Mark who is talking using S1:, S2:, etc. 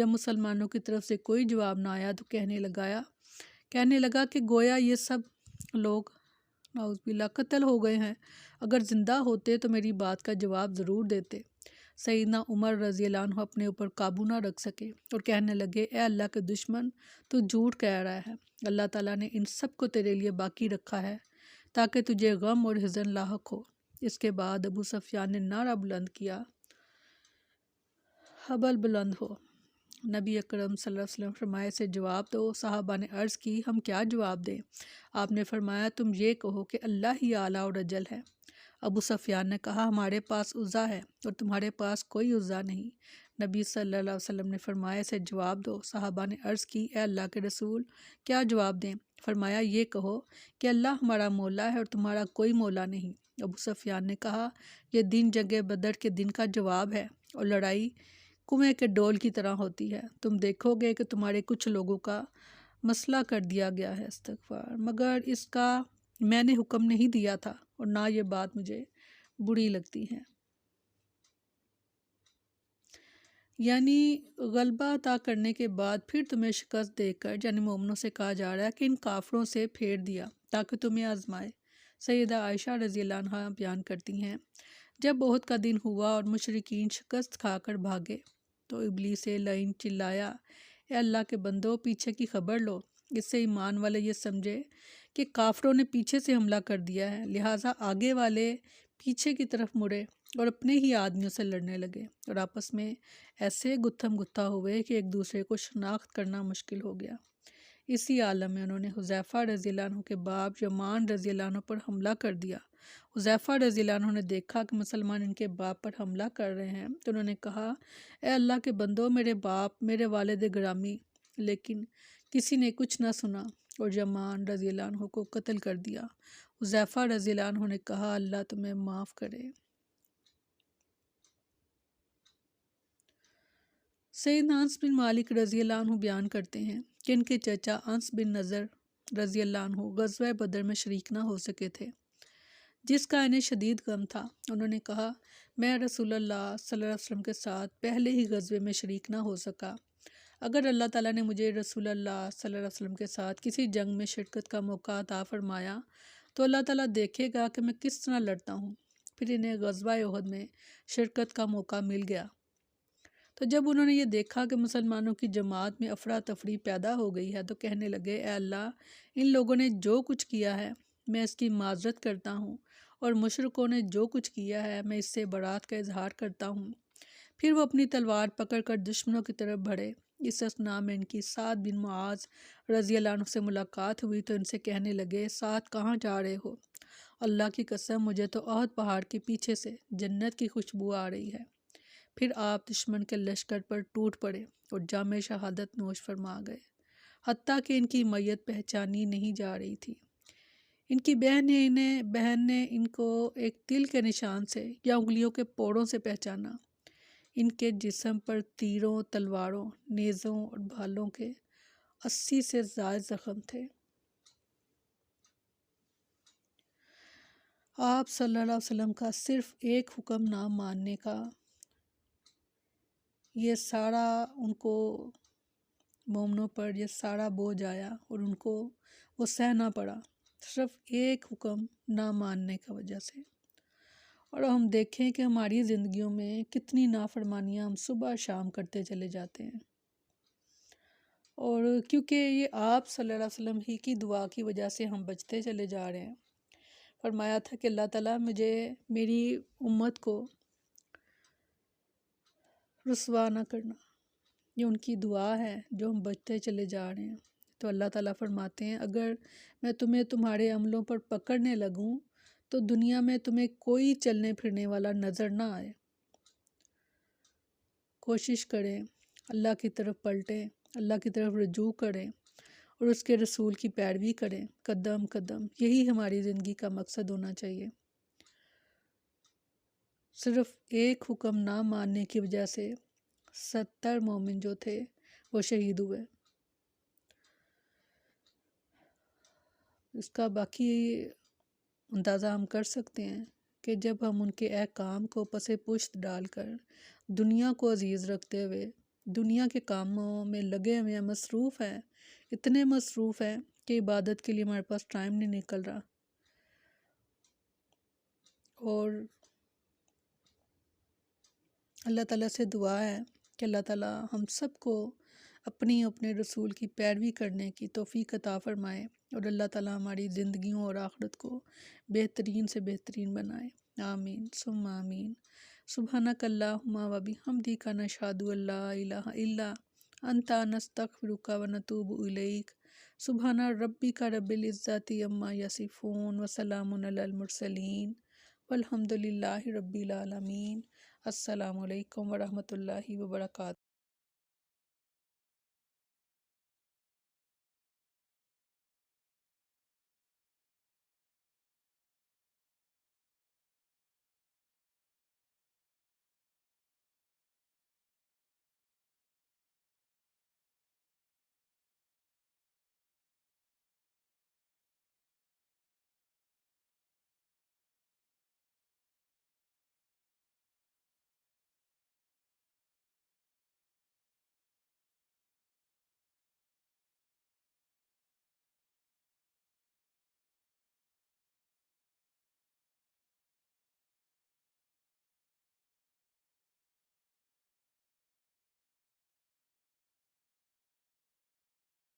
S1: جب مسلمانوں کی طرف سے کوئی جواب نہ آیا تو کہنے لگا کہ گویا یہ سب لوگ نعوذ باللہ قتل ہو گئے ہیں، اگر زندہ ہوتے تو میری بات کا جواب ضرور دیتے۔ سیدنا عمر رضی اللہ عنہ اپنے اوپر قابو نہ رکھ سکے اور کہنے لگے، اے اللہ کے دشمن، تو جھوٹ کہہ رہا ہے، اللہ تعالیٰ نے ان سب کو تیرے لیے باقی رکھا ہے تاکہ تجھے غم اور حزن لاحق ہو۔ اس کے بعد ابو سفیان نے نعرہ بلند کیا، حبل بلند ہو، نبی اکرم صلی اللہ علیہ وسلم فرمائے سے جواب دو۔ صحابہ نے عرض کی، ہم کیا جواب دیں؟ آپ نے فرمایا، تم یہ کہو کہ اللہ ہی اعلیٰ اور اجل ہے۔ ابو سفیان نے کہا، ہمارے پاس عزا ہے اور تمہارے پاس کوئی عزا نہیں۔ نبی صلی اللہ علیہ وسلم نے فرمایا سے جواب دو۔ صحابہ نے عرض کی، اے اللہ کے رسول، کیا جواب دیں؟ فرمایا، یہ کہو کہ اللہ ہمارا مولا ہے اور تمہارا کوئی مولا نہیں۔ ابو سفیان نے کہا، یہ دن جنگ بدر کے دن کا جواب ہے اور لڑائی کنویں کے ڈول کی طرح ہوتی ہے، تم دیکھو گے کہ تمہارے کچھ لوگوں کا مسئلہ کر دیا گیا ہے، استغفار، مگر اس کا میں نے حکم نہیں دیا تھا اور نہ یہ بات مجھے بری لگتی ہے۔ یعنی غلبہ عطا کرنے کے بعد پھر تمہیں شکست دے کر یعنی مومنوں سے کہا جا رہا ہے کہ ان کافروں سے پھیر دیا تاکہ تمہیں آزمائے۔ سیدہ عائشہ رضی اللہ عنہا بیان کرتی ہیں، جب احد کا دن ہوا اور مشرکین شکست کھا کر بھاگے تو ابلیس لعین چلایا، اے اللہ کے بندو، پیچھے کی خبر لو۔ اس سے ایمان والے یہ سمجھے کہ کافروں نے پیچھے سے حملہ کر دیا ہے، لہٰذا آگے والے پیچھے کی طرف مڑے اور اپنے ہی آدمیوں سے لڑنے لگے اور آپس میں ایسے گتھم گتھا ہوئے کہ ایک دوسرے کو شناخت کرنا مشکل ہو گیا۔ اسی عالم میں انہوں نے حذیفہ رضی اللہ عنہ کے باپ یمان رضی اللہ عنہ پر حملہ کر دیا۔ حذیفہ رضی اللہ عنہ نے دیکھا کہ مسلمان ان کے باپ پر حملہ کر رہے ہیں تو انہوں نے کہا، اے اللہ کے بندو، میرے باپ، میرے والد گرامی، لیکن کسی نے کچھ نہ سنا اور یمان رضی اللہ عنہ کو قتل کر دیا۔ حذیفہ رضی اللہ عنہ نے کہا، اللہ تمہیں معاف کرے۔ سیدنا انس بن مالک رضی اللہ عنہ بیان کرتے ہیں کہ ان کے چچا انس بن نضر رضی اللہ عنہ غزوہ بدر میں شریک نہ ہو سکے تھے، جس کا انہیں شدید غم تھا۔ انہوں نے کہا، میں رسول اللہ صلی اللہ علیہ وسلم کے ساتھ پہلے ہی غزوے میں شریک نہ ہو سکا، اگر اللہ تعالیٰ نے مجھے رسول اللہ صلی اللہ علیہ وسلم کے ساتھ کسی جنگ میں شرکت کا موقع عطا فرمایا تو اللہ تعالیٰ دیکھے گا کہ میں کس طرح لڑتا ہوں۔ پھر انہیں غزوہ احد میں شرکت کا موقع مل گیا، تو جب انہوں نے یہ دیکھا کہ مسلمانوں کی جماعت میں افراتفری پیدا ہو گئی ہے تو کہنے لگے، اے اللہ، ان لوگوں نے جو کچھ کیا ہے میں اس کی معذرت کرتا ہوں، اور مشرکوں نے جو کچھ کیا ہے میں اس سے برات کا اظہار کرتا ہوں۔ پھر وہ اپنی تلوار پکڑ کر دشمنوں کی طرف بڑھے۔ اس اثنا میں ان کی سعد بن معاذ رضی اللہ عنہ سے ملاقات ہوئی تو ان سے کہنے لگے، سعد کہاں جا رہے ہو؟ اللہ کی قسم، مجھے تو احد پہاڑ کے پیچھے سے جنت کی خوشبو آ رہی ہے۔ پھر آپ دشمن کے لشکر پر ٹوٹ پڑے اور جام شہادت نوش فرما گئے، حتیٰ کہ ان کی میت پہچانی نہیں جا رہی تھی۔ ان کی بہن نے ان کو ایک تل کے نشان سے یا انگلیوں کے پوڑوں سے پہچانا۔ ان کے جسم پر تیروں، تلواروں، نیزوں اور بھالوں کے 80 سے زائد زخم تھے۔ آپ صلی اللہ علیہ وسلم کا صرف ایک حکم نہ ماننے کا یہ سارا ان کو مومنوں پر یہ سارا بوجھ آیا اور ان کو وہ سہنا پڑا، صرف ایک حکم نہ ماننے کی وجہ سے۔ اور ہم دیکھیں کہ ہماری زندگیوں میں کتنی نافرمانیاں ہم صبح شام کرتے چلے جاتے ہیں، اور کیونکہ یہ آپ صلی اللہ علیہ وسلم ہی کی دعا کی وجہ سے ہم بچتے چلے جا رہے ہیں۔ فرمایا تھا کہ اللہ تعالیٰ مجھے میری امت کو رسوا نہ کرنا، یہ ان کی دعا ہے جو ہم بچتے چلے جا رہے ہیں۔ تو اللہ تعالیٰ فرماتے ہیں، اگر میں تمہیں تمہارے عملوں پر پکڑنے لگوں تو دنیا میں تمہیں کوئی چلنے پھرنے والا نظر نہ آئے۔ کوشش کریں، اللہ کی طرف پلٹیں، اللہ کی طرف رجوع کریں اور اس کے رسول کی پیروی کریں قدم قدم۔ یہی ہماری زندگی کا مقصد ہونا چاہیے۔ صرف ایک حکم نہ ماننے کی وجہ سے 70 مومن جو تھے وہ شہید ہوئے۔ اس کا باقی اندازہ ہم کر سکتے ہیں کہ جب ہم ان کے احکام کو پس پشت ڈال کر دنیا کو عزیز رکھتے ہوئے دنیا کے کاموں میں لگے ہوئے ہیں، مصروف ہیں، اتنے مصروف ہیں کہ عبادت کے لیے ہمارے پاس ٹائم نہیں نکل رہا۔ اور اللہ تعالیٰ سے دعا ہے کہ اللہ تعالیٰ ہم سب کو اپنے رسول کی پیروی کرنے کی توفیق عطا فرمائے، اور اللہ تعالیٰ ہماری زندگیوں اور آخرت کو بہترین سے بہترین بنائے۔ آمین ثم آمین۔ سبحانک اللہم و بحمدک نشہد ان لا الہ الا انت نستغفرک و نتوب الیک۔ سبحان ربک رب العزت عما یصفون وسلام علی المرسلین والحمد للہ رب العالمین۔ السلام علیکم ورحمۃ اللہ وبرکاتہ۔